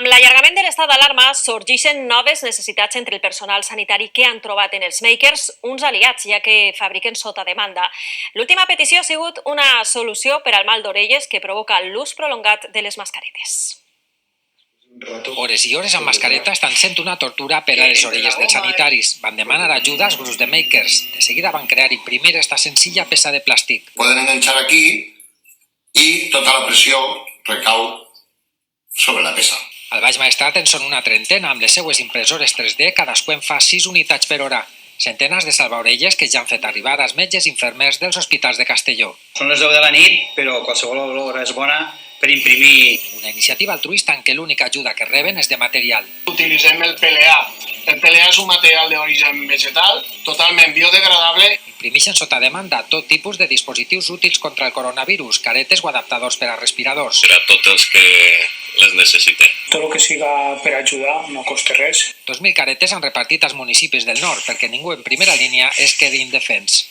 Amb l'allargament de l'estat d'alarma sorgeixen noves necessitats entre el personal sanitari que han trobat en els makers uns aliats, ja que fabriquen sota demanda. L'última petició ha sigut una solució per al mal d'orelles que provoca l'ús prolongat de les mascaretes. Hores i hores amb mascareta estan sent una tortura per a les orelles dels sanitaris. Van demanar ajuda als grups de makers. De seguida van crear i imprimir esta senzilla peça de plàstic. Pueden enganchar aquí y toda la presión recau sobre la peça. Al Baix Maestrat en són una trentena amb les seues impressores 3D, cadascú en fa 6 unitats per hora. Centenes de salvaorelles que ja han fet arribar als metges i infermers dels hospitals de Castelló. Són les 10 de la nit, però qualsevol hora és bona per imprimir. Una iniciativa altruista en què l'única ajuda que reben és de material. Utilitzem el PLA. El PLA és un material d'origen vegetal, totalment biodegradable. Imprimeixen sota demanda tot tipus de dispositius útils contra el coronavirus, caretes o adaptadors per a respiradors. Per a tots els que les necessiten. Tot el que siga per ajudar no costa res. 2.000 caretes han repartit als municipis del nord perquè ningú en primera línia es quedi indefens.